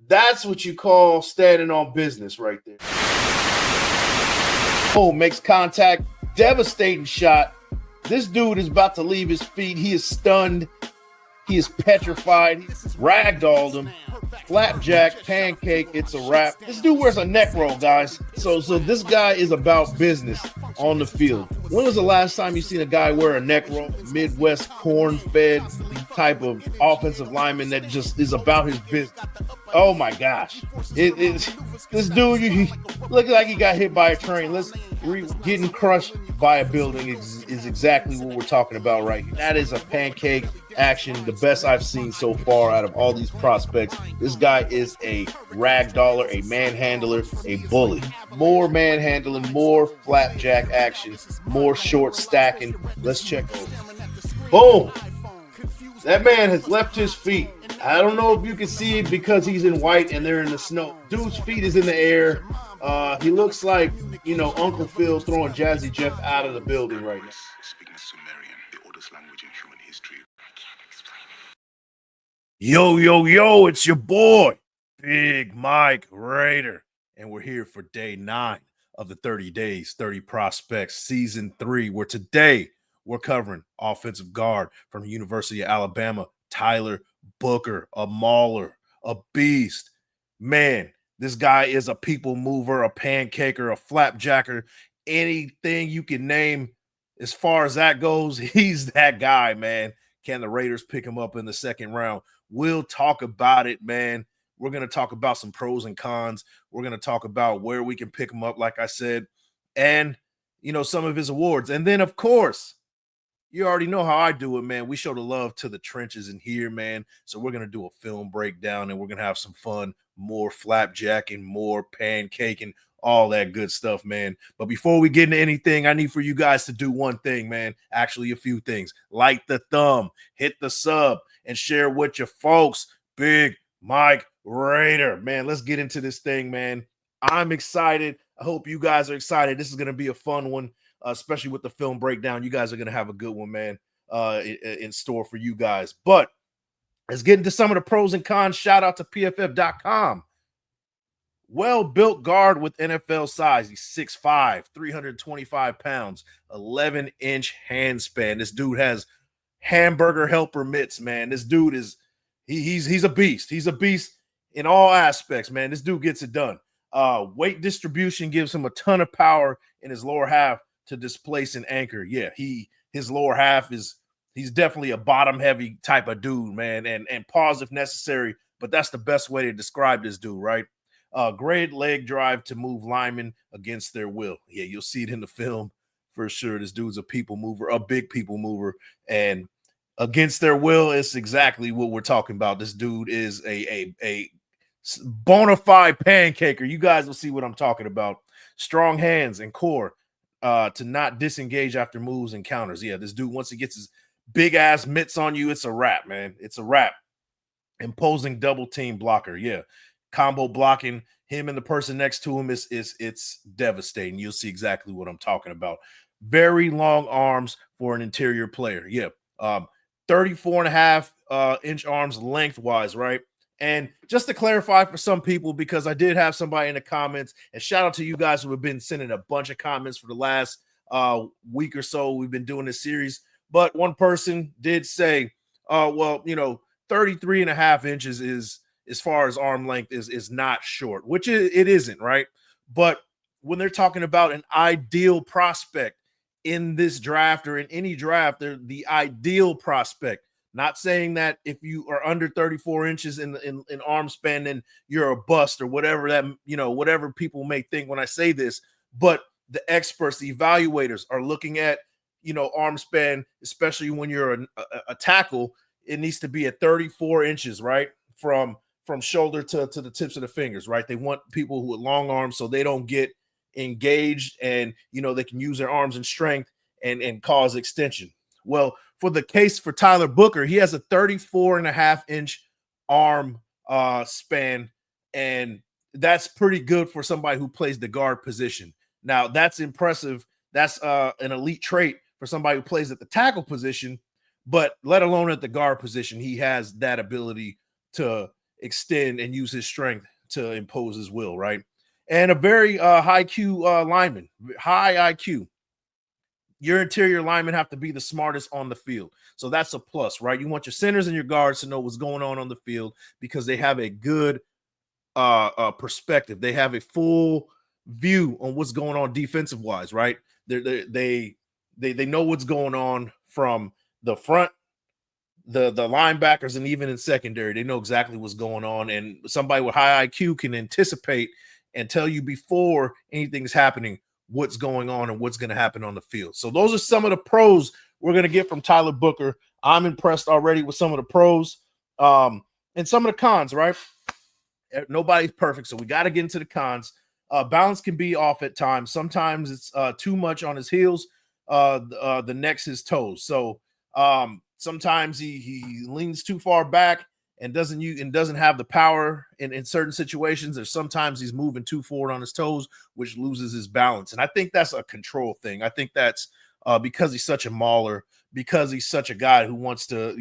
That's what you call standing on business right there. Oh, makes contact, devastating shot. This dude is about to leave his feet. He is stunned. He is petrified. He ragdolled him. Flapjack, pancake, it's a wrap. This dude wears a neck roll, guys. So this guy is about business on the field. When was the last time you seen a guy wear a neck roll? Midwest corn-fed type of offensive lineman that just is about his business. Oh my gosh. This dude, he looks like he got hit by a train. Getting crushed by a building is exactly what we're talking about right here. That is a pancake action, the best I've seen so far out of all these prospects. This guy is a ragdoller, a manhandler, a bully. More manhandling, more flapjack action, more short stacking. Let's check over. Boom. That man has left his feet. I don't know if you can see it because he's in white and they're in the snow. Dude's feet is in the air. He looks like, Uncle Phil's throwing Jazzy Jeff out of the building right now. Speaking Sumerian, the oldest language in human history. I can't explain it. Yo, it's your boy, Big Mike Raider. And we're here for day 9 of the 30 Days, 30 Prospects, Season 3, where today we're covering offensive guard from the University of Alabama, Tyler Booker, a mauler, a beast. Man, this guy is a people mover, a pancaker, a flapjacker, anything you can name. As far as that goes, he's that guy, man. Can the Raiders pick him up in the second round? We'll talk about it, man. We're going to talk about some pros and cons. We're going to talk about where we can pick him up, like I said, and, some of his awards. And then, of course, you already know how I do it, man. We show the love to the trenches in here, man. So we're going to do a film breakdown, and we're going to have some fun, more flapjacking, more pancaking, all that good stuff, man. But before we get into anything, I need for you guys to do one thing, man. Actually, a few things. Like the thumb, hit the sub, and share with your folks. Big Mike Raider. Man, let's get into this thing, man. I'm excited. I hope you guys are excited. This is going to be a fun one. Especially with the film breakdown. You guys are going to have a good one, man, in store for you guys. But let's get into some of the pros and cons. Shout out to PFF.com. Well-built guard with NFL size. He's 6'5", 325 pounds, 11-inch hand span. This dude has hamburger helper mitts, man. This dude is he's a beast. He's a beast in all aspects, man. This dude gets it done. Weight distribution gives him a ton of power in his lower half to displace and anchor. Yeah, his lower half he's definitely a bottom heavy type of dude, man, and pause if necessary, but that's the best way to describe this dude, right? Great leg drive to move linemen against their will. Yeah, you'll see it in the film for sure. This dude's a people mover, a big people mover, and against their will, it's exactly what we're talking about. This dude is a bona fide pancaker. You guys will see what I'm talking about. Strong hands and core. To not disengage after moves and counters. Yeah, this dude, once he gets his big ass mitts on you, it's a wrap, man. It's a wrap. Imposing double team blocker. Yeah, combo blocking him and the person next to him it's devastating. You'll see exactly what I'm talking about. Very long arms for an interior player. Yeah, 34.5 inch arms lengthwise, right? And just to clarify for some people, because I did have somebody in the comments, and shout out to you guys who have been sending a bunch of comments for the last week or so. We've been doing this series, but one person did say, 33.5 inches is, as far as arm length, is not short, which it isn't, right? But when they're talking about an ideal prospect in this draft or in any draft, they're the ideal prospect. Not saying that if you are under 34 inches in arm span, then you're a bust or whatever that, whatever people may think when I say this, but the experts, the evaluators are looking at, arm span, especially when you're a tackle, it needs to be at 34 inches, right? From shoulder to the tips of the fingers, right? They want people with long arms so they don't get engaged and, they can use their arms and strength and cause extension. Well, for the case for Tyler Booker, he has a 34.5-inch arm span, and that's pretty good for somebody who plays the guard position. Now, that's impressive. That's an elite trait for somebody who plays at the tackle position, but let alone at the guard position, he has that ability to extend and use his strength to impose his will, right? And a very high IQ lineman, high IQ. Your interior linemen have to be the smartest on the field. So that's a plus, right? You want your centers and your guards to know what's going on the field because they have a good perspective. They have a full view on what's going on defensive wise, right? They know what's going on from the front, the linebackers, and even in secondary. They know exactly what's going on. And somebody with high IQ can anticipate and tell you before anything's happening what's going on and what's going to happen on the field. So those are some of the pros we're going to get from Tyler Booker. I'm impressed already with some of the pros and some of the cons, right? Nobody's perfect, so we got to get into the cons. Balance can be off at times. Sometimes it's too much on his heels, the next his toes. So sometimes he leans too far back and doesn't have the power in certain situations. Or sometimes he's moving too forward on his toes, which loses his balance. And I think that's a control thing. I think that's because he's such a mauler, because he's such a guy who wants to,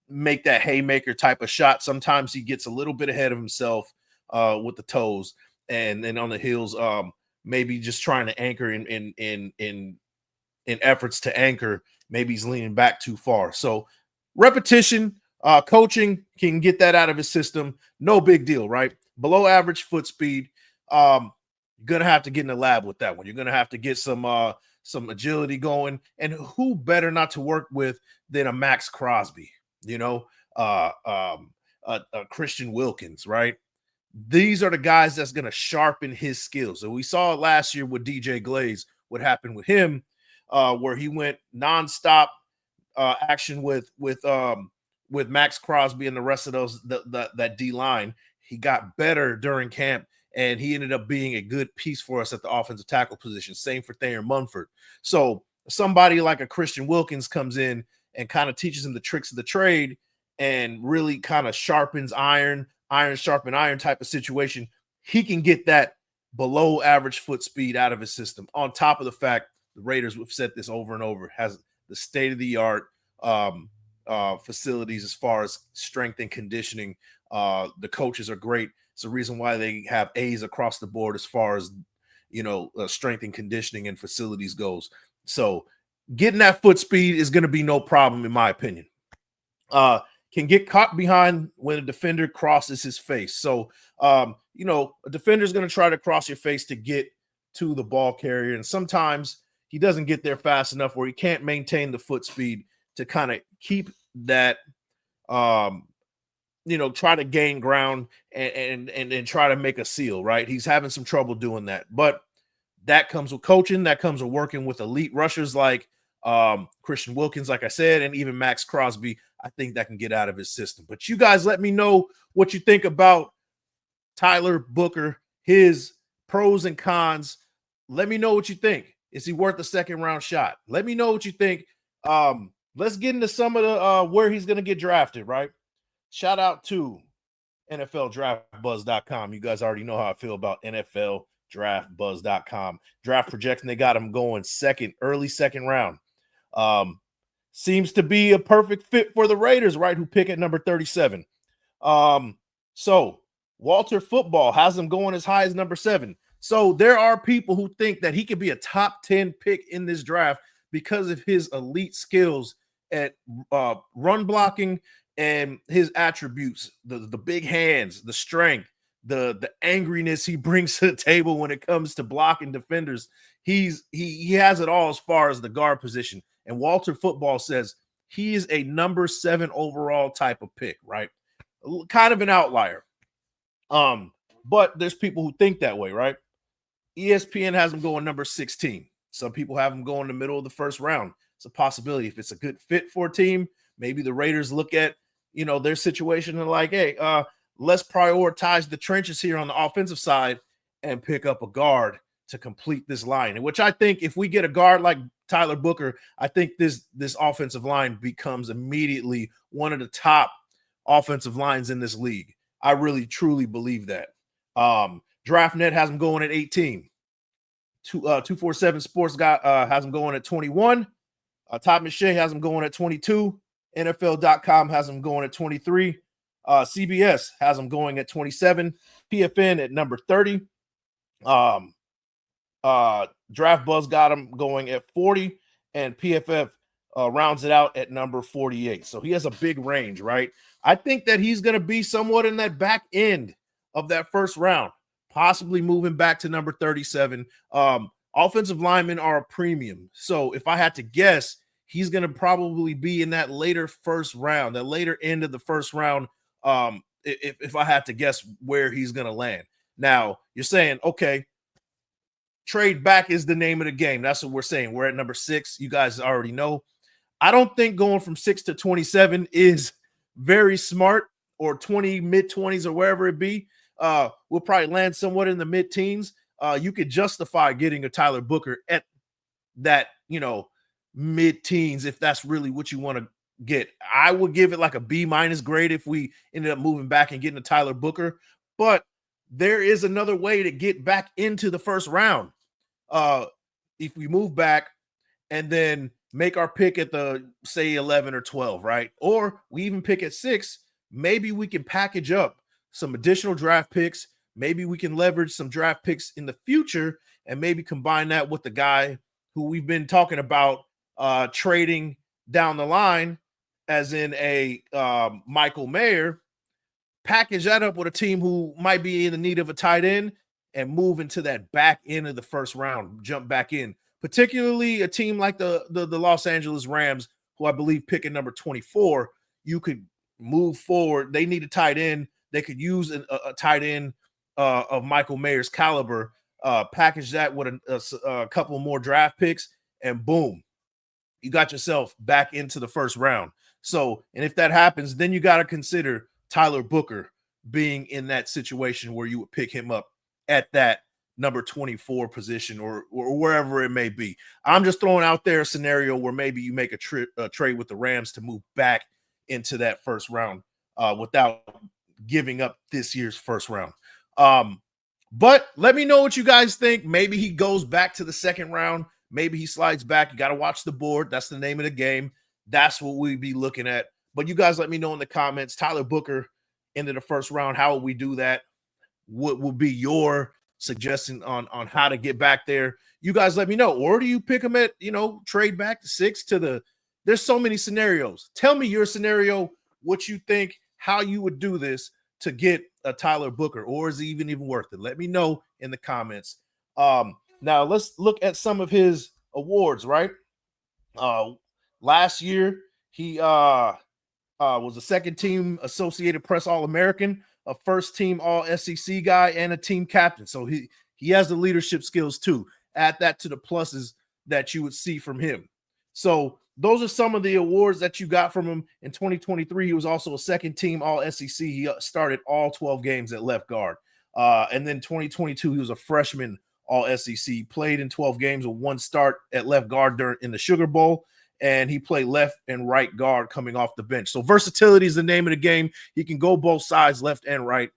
make that haymaker type of shot. Sometimes he gets a little bit ahead of himself with the toes, and then on the heels, maybe just trying to anchor in efforts to anchor. Maybe he's leaning back too far. So repetition, coaching can get that out of his system. No big deal, right? Below average foot speed. You're gonna have to get in the lab with that one. You're gonna have to get some agility going. And who better not to work with than a Max Crosby? Christian Wilkins, right? These are the guys that's going to sharpen his skills. So we saw it last year with DJ Glaze, what happened with him, where he went nonstop action with Max Crosby and the rest of those that D line. He got better during camp, and he ended up being a good piece for us at the offensive tackle position. Same for Thayer Munford. So somebody like a Christian Wilkins comes in and kind of teaches him the tricks of the trade and really kind of sharpens iron sharpen iron type of situation. He can get that below average foot speed out of his system. On top of the fact, the Raiders, we've said this over and over, has the state-of-the-art facilities as far as strength and conditioning. The coaches are great. It's the reason why they have A's across the board as far as, strength and conditioning and facilities goes. So getting that foot speed is going to be no problem, in my opinion. Can get caught behind when a defender crosses his face. So, a defender is going to try to cross your face to get to the ball carrier. And sometimes he doesn't get there fast enough where he can't maintain the foot speed to kind of keep that, try to gain ground and try to make a seal, right? He's having some trouble doing that. But that comes with coaching. That comes with working with elite rushers like Christian Wilkins, like I said, and even Max Crosby. I think that can get out of his system. But you guys let me know what you think about Tyler Booker, his pros and cons. Let me know what you think. Is he worth a second round shot? Let me know what you think. Let's get into some of the where he's going to get drafted, right? Shout out to NFLDraftBuzz.com. You guys already know how I feel about NFLDraftBuzz.com. Draft projection, they got him going early second round. Seems to be a perfect fit for the Raiders, right? Who pick at number 37. So Walter Football has him going as high as number 7. So there are people who think that he could be a top 10 pick in this draft because of his elite skills at run blocking and his attributes, the big hands, the strength, the angriness he brings to the table when it comes to blocking defenders. He has it all as far as the guard position. And Walter Football says he is a number 7 overall type of pick, right? Kind of an outlier. But there's people who think that way, right? ESPN has him going number 16. Some people have him going in the middle of the first round. It's a possibility. If it's a good fit for a team, maybe the Raiders look at, their situation and like, hey, let's prioritize the trenches here on the offensive side and pick up a guard to complete this line. In which I think if we get a guard like Tyler Booker, I think this offensive line becomes immediately one of the top offensive lines in this league. I really, truly believe that. DraftNet has him going at 18. 247 Sports has him going at 21. Todd McShay has him going at 22. NFL.com has him going at 23. CBS has him going at 27, PFN at number 30. Um, Draft Buzz got him going at 40, and PFF rounds it out at number 48. So he has a big range, right? I think that he's going to be somewhat in that back end of that first round, possibly moving back to number 37. Offensive linemen are a premium. So if I had to guess, he's going to probably be in that later first round, that later end of the first round. If I had to guess where he's going to land. Now, you're saying, okay, trade back is the name of the game. That's what we're saying. We're at number 6. You guys already know. I don't think going from 6 to 27 is very smart, or 20, mid-20s, or wherever it be. We'll probably land somewhat in the mid-teens. You could justify getting a Tyler Booker at that, mid-teens if that's really what you want to get. I would give it like a B- grade if we ended up moving back and getting a Tyler Booker. But there is another way to get back into the first round. If we move back and then make our pick at the, say, 11 or 12, right? Or we even pick at 6, maybe we can package up some additional draft picks. Maybe we can leverage some draft picks in the future and maybe combine that with the guy who we've been talking about trading down the line, as in a Michael Mayer. Package that up with a team who might be in the need of a tight end and move into that back end of the first round, jump back in. Particularly a team like the Los Angeles Rams, who I believe pick at number 24, you could move forward. They need a tight end. They could use a tight end of Michael Mayer's caliber, package that with a couple more draft picks, and boom, you got yourself back into the first round. So, and if that happens, then you got to consider Tyler Booker being in that situation where you would pick him up at that number 24 position, or wherever it may be. I'm just throwing out there a scenario where maybe you make a trade with the Rams to move back into that first round without giving up this year's first round. But let me know what you guys think. Maybe he goes back to the second round. Maybe he slides back. You got to watch the board. That's the name of the game. That's what we'd be looking at. But you guys let me know in the comments. Tyler Booker into the first round. How will we do that? What will be your suggestion on how to get back there? You guys let me know. Or do you pick him at, trade back to 6 to the – there's so many scenarios. Tell me your scenario, what you think, how you would do this to get a Tyler Booker, or is it even worth it? Let me know in the comments. Now let's look at some of his awards, right? Last year, he was a second team Associated Press All-American, a first team All-SEC guy, and a team captain. So he has the leadership skills too. Add that to the pluses that you would see from him. So those are some of the awards that you got from him. In 2023, he was also a second team All-SEC. He started all 12 games at left guard. And then 2022, he was a freshman All-SEC, played in 12 games with 1 start at left guard in the Sugar Bowl. And he played left and right guard coming off the bench. So versatility is the name of the game. He can go both sides, left and right.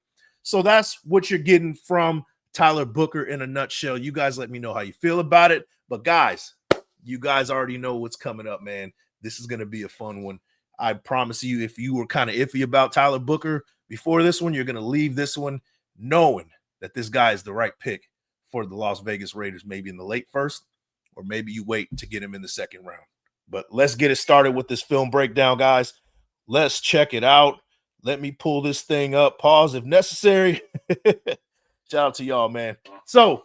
So that's what you're getting from Tyler Booker in a nutshell. You guys let me know how you feel about it. But guys, you guys already know what's coming up, man. This is going to be a fun one. I promise you, if you were kind of iffy about Tyler Booker before this one, you're going to leave this one knowing that this guy is the right pick for the Las Vegas Raiders, maybe in the late first, or maybe you wait to get him in the second round. But let's get it started with this film breakdown, guys. Let's check it out. Let me pull this thing up. Pause if necessary. Shout out to y'all, man. So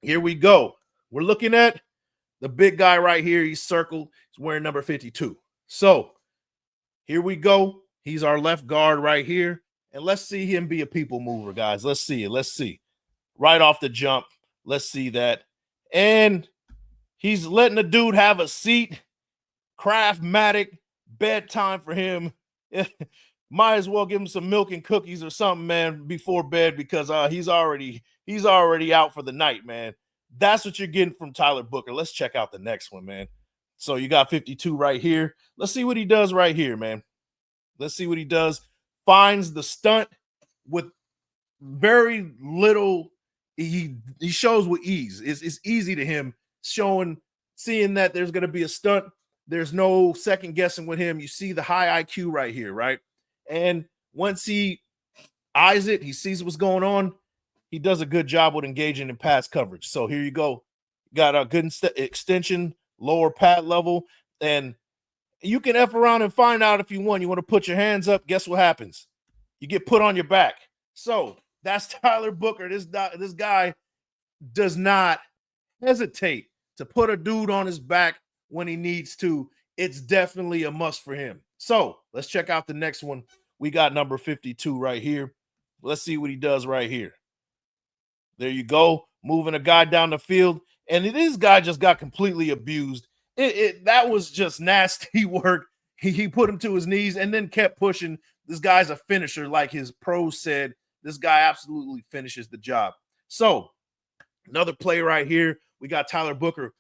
here we go. We're looking at the big guy right here. He's circled. He's wearing number 52. So here we go. He's our left guard right here. And let's see him be a people mover, guys. Let's see it. Let's see. Right off the jump. Let's see that. And he's letting the dude have a seat. Craftmatic, bedtime for him. Might as well give him some milk and cookies or something, man, before bed, because he's already out for the night, man. That's what you're getting from Tyler Booker. Let's check out the next one, man. So you got 52 right here. Let's see what he does right here, man. Let's see what he does. Finds the stunt with very little. He shows with ease. It's easy to him, seeing that there's going to be a stunt. There's no second guessing with him. You see the high IQ right here, right? And once he eyes it, he sees what's going on, he does a good job with engaging in pass coverage. So here you go. Got a good extension, lower pad level, and you can F around and find out if you want. You want to put your hands up, guess what happens? You get put on your back. So that's Tyler Booker. This guy does not hesitate to put a dude on his back when he needs to. It's definitely a must for him. So let's check out the next one. We got number 52 right here. Let's see what he does right here. There you go. Moving a guy down the field. And this guy just got completely abused. That was just nasty work. He put him to his knees and then kept pushing. This guy's a finisher, like his pros said. This guy absolutely finishes the job. So another play right here. We got Tyler Booker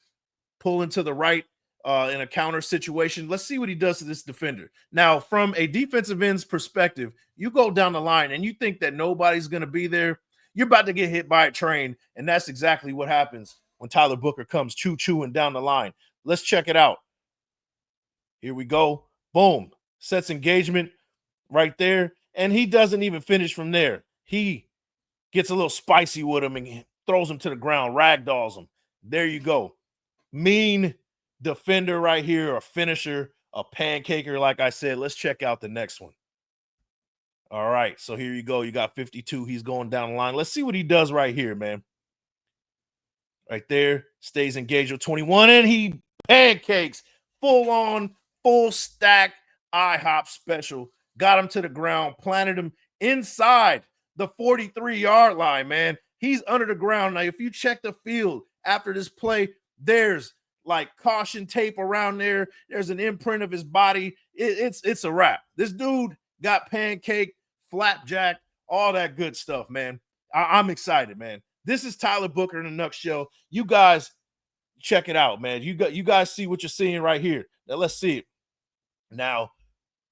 pulling to the right in a counter situation. Let's see what he does to this defender. Now, from a defensive end's perspective, you go down the line and you think that nobody's going to be there. You're about to get hit by a train, and that's exactly what happens when Tyler Booker comes choo-chooing down the line. Let's check it out. Here we go. Boom. Sets engagement right there, and he doesn't even finish from there. He gets a little spicy with him and throws him to the ground, ragdolls him. There you go. Mean defender right here, a finisher, a pancaker, like I said. Let's check out the next one. All right, so here you go. You got 52. He's going down the line. Let's see what he does right here, man. Right there, stays engaged with 21, and he pancakes full on, full stack, IHOP special. Got him to the ground, planted him inside the 43-yard line, man. He's under the ground. Now, if you check the field after this play, there's like caution tape around there. There's an imprint of his body. It's a wrap. This dude got pancake, flapjack, all that good stuff, man. I'm excited, man. This is Tyler Booker in a nutshell. You guys check it out, man. You guys see what you're seeing right here. Now let's see it. Now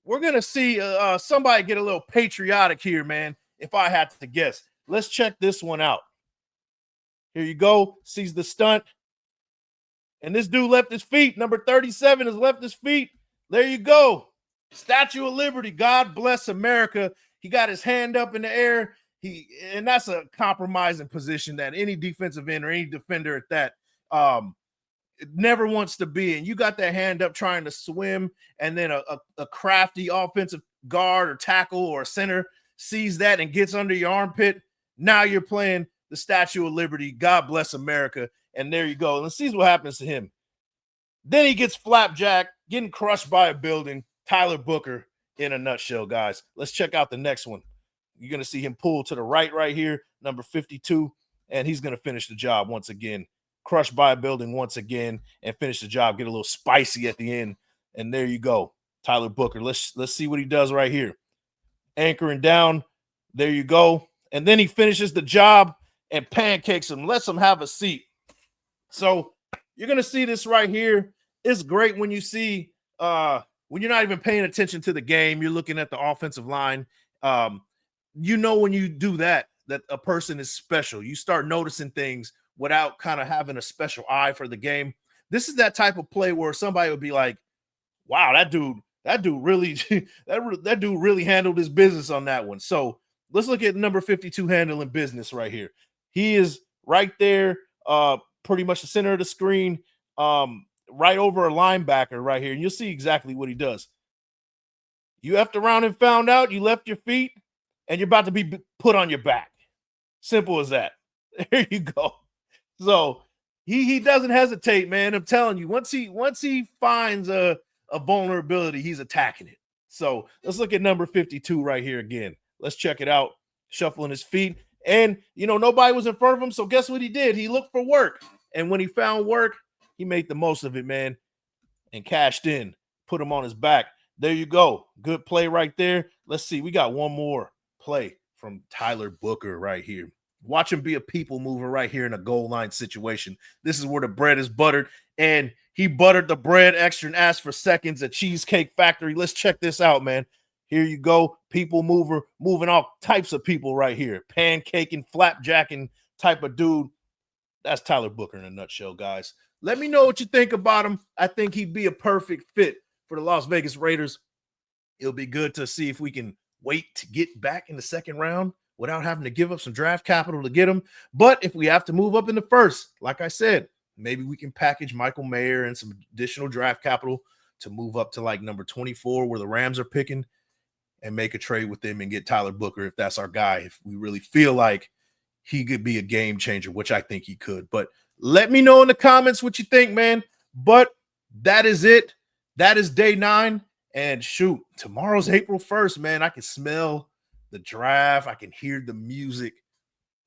we're gonna see somebody get a little patriotic here, man. If I had to guess, let's check this one out. Here you go. Sees the stunt, and this dude left his feet. Number 37 has left his feet. There you go. Statue of Liberty. God bless America. He got his hand up in the air. And that's a compromising position that any defensive end or any defender at that never wants to be in. You got that hand up trying to swim, and then a crafty offensive guard or tackle or center sees that and gets under your armpit. Now you're playing the Statue of Liberty. God bless America. And there you go. Let's see what happens to him. Then he gets flapjack, getting crushed by a building. Tyler Booker in a nutshell, guys. Let's check out the next one. You're going to see him pull to the right here, number 52, and he's going to finish the job once again. Crushed by a building once again and finish the job. Get a little spicy at the end, and there you go. Tyler Booker. Let's see what he does right here. Anchoring down. There you go. And then he finishes the job and pancakes him. Lets him have a seat. So you're going to see this right here. It's great when you see when you're not even paying attention to the game. You're looking at the offensive line. You know when you do that a person is special. You start noticing things without kind of having a special eye for the game. This is that type of play where somebody would be like, wow, that dude really that dude really handled his business on that one. So let's look at number 52 handling business right here. He is right there, pretty much the center of the screen, right over a linebacker right here. And you'll see exactly what he does. You effed around and found out, you left your feet, and you're about to be put on your back. Simple as that. There you go. So he doesn't hesitate, man. I'm telling you, once he finds a vulnerability, he's attacking it. So let's look at number 52 right here again. Let's check it out. Shuffling his feet. And, nobody was in front of him. So guess what he did? He looked for work. And when he found work, he made the most of it, man, and cashed in, put him on his back. There you go. Good play right there. Let's see. We got one more play from Tyler Booker right here. Watch him be a people mover right here in a goal line situation. This is where the bread is buttered, and he buttered the bread extra and asked for seconds at Cheesecake Factory. Let's check this out, man. Here you go. People mover, moving all types of people right here. Pancaking, flapjacking type of dude. That's Tyler Booker in a nutshell, guys. Let me know what you think about him. I think he'd be a perfect fit for the Las Vegas Raiders. It'll be good to see if we can wait to get back in the second round without having to give up some draft capital to get him. But if we have to move up in the first, like I said, maybe we can package Michael Mayer and some additional draft capital to move up to like number 24 where the Rams are picking and make a trade with them and get Tyler Booker if that's our guy, if we really feel like he could be a game changer, which I think he could. But let me know in the comments what you think, man. But that is it. That is day 9. And shoot, tomorrow's April 1st, man. I can smell the draft. I can hear the music.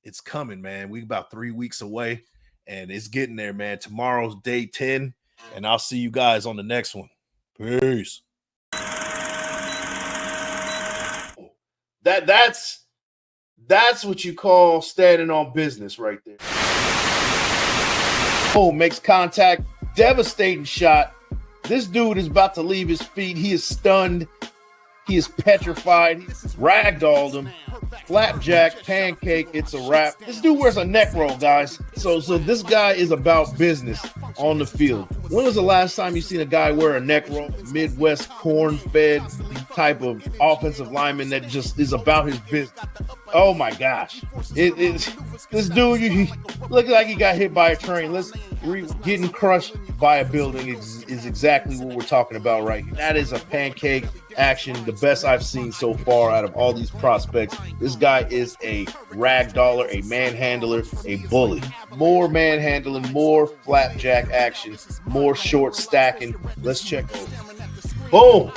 It's coming, man. We about 3 weeks away, and it's getting there, man. Tomorrow's day 10, and I'll see you guys on the next one. Peace. That's what you call standing on business right there. Oh, makes contact. Devastating shot. This dude is about to leave his feet. He is stunned. He is petrified. Ragdolled him. Flapjack, pancake, it's a wrap. This dude wears a neck roll, guys. So this guy is about business on the field. When was the last time you seen a guy wear a neck roll? Midwest corn-fed type of offensive lineman that just is about his business. Oh my gosh. This dude, he look like he got hit by a train. Getting crushed by a building is exactly what we're talking about right here. That is a pancake action, the best I've seen so far out of all these prospects. This guy is a ragdoller, a manhandler, a bully. More manhandling, more flapjack action, more short stacking. Let's check those. Boom.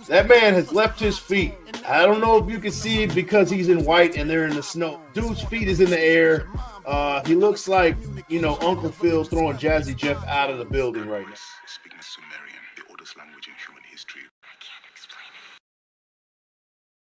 That man has left his feet. I don't know if you can see it because he's in white and they're in the snow. Dude's feet is in the air. He looks like, Uncle Phil throwing Jazzy Jeff out of the building right now. Speaking Sumerian, the oldest language in human history.